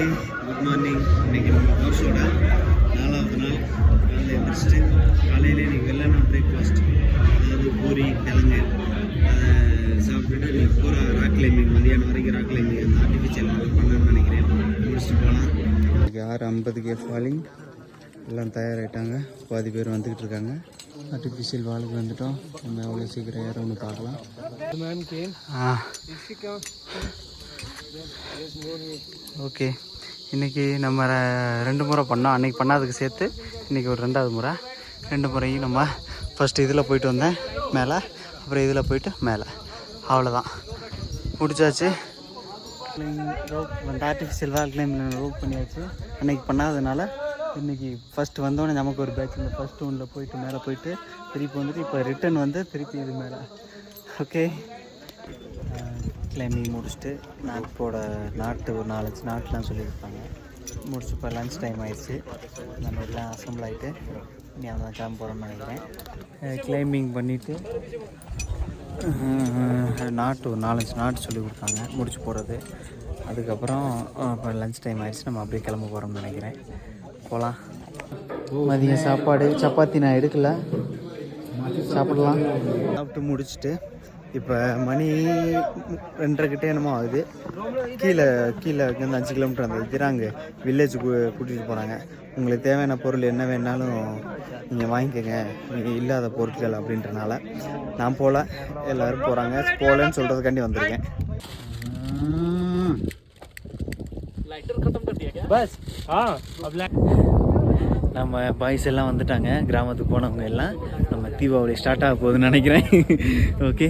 Good morning. இன்றைக்கி நம்ம கோர்ஸோட 4வது நாள். காலையில் எழுந்திரிச்சிட்டு காலையிலே இன்றைக்கி வெள்ளனா பிரேக்ஃபாஸ்ட், அதாவது பூரி கிழங்கு அதை சாப்பிட்டுட்டு இன்றைக்கி பூரா ராக் கிளைம்பிங், மதியானம் வரைக்கும் ராக் கிளைம்பிங் அந்த ஆர்டிஃபிஷியல் பண்ணணும்னு நினைக்கிறேன். முடிச்சுட்டு போகலாம். 6:50 ஃபாலிங் எல்லாம் தயாராகிட்டாங்க. பாதி பேர் வந்துக்கிட்டு இருக்காங்க. ஆர்டிஃபிஷியல் வாலுக்கு வந்துட்டோம். நம்ம எவ்வளோ சீக்கிரம் ஏறோம்னு பார்க்கலாம். ஓகே, இன்றைக்கி நம்ம 2 முறை பண்ணோம். அன்றைக்கி பண்ணாததுக்கு சேர்த்து இன்றைக்கி ஒரு 2வது முறை. 2 முறையும் நம்ம ஃபஸ்ட்டு இதில் போயிட்டு வந்தேன் மேலே, அப்புறம் இதில் போயிட்டு மேலே, அவ்வளோதான் முடிச்சாச்சு. ரோப் வந்து ஆர்டிஃபிஷியல் வால் கிளைம்பில் ரோப் பண்ணியாச்சு. அன்றைக்கி பண்ணாததுனால இன்றைக்கி ஃபஸ்ட்டு வந்தோடனே நமக்கு ஒரு பேட்ச் இந்த ஃபஸ்ட்டு ஒன்றில் போயிட்டு மேலே போயிட்டு திருப்பி வந்துட்டு இப்போ ரிட்டன் வந்து திருப்பி இது மேலே. ஓகே, கிளைம்பிங் முடிச்சுட்டு நாட்டு ஒரு 4-5 நாட்டுலாம் சொல்லியிருப்பாங்க. முடிச்சு இப்போ லன்ச் டைம் ஆயிடுச்சு. நம்ம எல்லாம் அசம்பிள் ஆகிட்டு இனி அதான் கிளம்ப போகிறோம்னு நினைக்கிறேன். கிளைம்பிங் பண்ணிவிட்டு ஒரு 4-5 நாட்டு சொல்லி கொடுத்தாங்க முடிச்சு போகிறது. அதுக்கப்புறம் இப்போ லன்ச் டைம் ஆயிடுச்சு. நம்ம அப்படியே கிளம்ப போகிறோம்னு நினைக்கிறேன். போகலாம். மதியம் சாப்பாடு சப்பாத்தி நான் எடுக்கல, சாப்பிடலாம். சாப்பிட்டு முடிச்சுட்டு இப்போ மணி 2:30 என்னமோ ஆகுது. கீழே இங்கேருந்து 5 கிலோமீட்டர் அந்த திராங்கு வில்லேஜுக்கு கூட்டிகிட்டு போகிறாங்க. உங்களுக்கு தேவையான பொருள் என்ன வேணாலும் நீங்கள் வாங்கிக்கோங்க, நீங்கள் இல்லாத பொருட்கள் அப்படின்றனால நான் போகல, எல்லோரும் போகிறாங்க. போகலன்னு சொல்கிறதுக்காண்டி வந்திருக்கேன். நம்ம பாய்ஸ் எல்லாம் வந்துட்டாங்க. கிராமத்துக்கு போனவங்க எல்லாம். நம்ம தீபாவளி ஸ்டார்ட் ஆக போகுதுன்னு நினைக்கிறேன். ஓகே,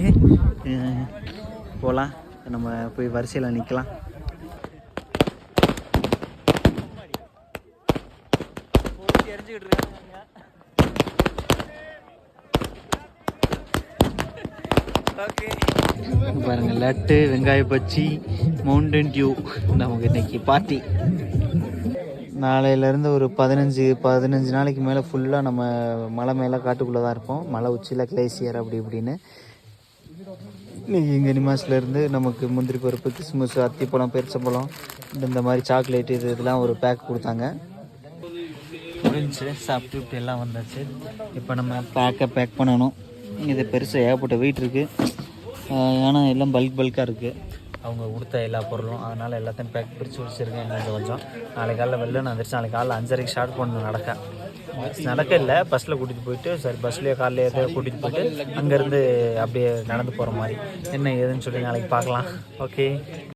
போகலாம். நம்ம போய் வரிசையில் நிற்கலாம். பாருங்கள், லட்டு, வெங்காய பச்சி, மவுண்டன் டியூ. நமக்கு இன்னைக்கு பார்ட்டி. நாளையிலேருந்து ஒரு 15 நாளைக்கு மேலே ஃபுல்லாக நம்ம மலை மேலே காட்டுக்குள்ளே தான் இருப்போம். மலை உச்சியில் கிளேசியர் அப்படி இப்படின்னு. இன்றைக்கி இங்கே நிமாஸ்லேருந்து நமக்கு முந்திரி பருப்பு, கிஸ்மிஸ், அத்திப்பழம், பெருச்சம்பழம், இந்த மாதிரி சாக்லேட்டு இதெல்லாம் ஒரு பேக் கொடுத்தாங்க. முடிஞ்சு சாப்பிட்டு இப்படி எல்லாம் வந்தாச்சு. இப்போ நம்ம பேக் பண்ணணும். இது பெருசாக ஏகப்பட்ட வெயிட் இருக்குது. ஆனால் எல்லாம் பல்காக இருக்குது அவங்க கொடுத்த எல்லா பொருளும். அதனால் எல்லாத்தையும் பேக் பிரித்து வச்சுருக்கேன் கொஞ்சம். நாளைக்கு காலையில் வெளில நான் வந்துருச்சு. நாளைக்கு காலையில் 5:30 ஸ்டார்ட் பண்ணணும். நடக்க இல்லை, பஸ்ஸில் கூட்டிகிட்டு போயிட்டு, சரி பஸ்லேயே காலையில் எதாவது கூட்டிகிட்டு போயிட்டு அங்கேருந்து அப்படியே நடந்து போகிற மாதிரி என்ன ஏதுன்னு சொல்லி நாளைக்கு பார்க்கலாம். ஓகே.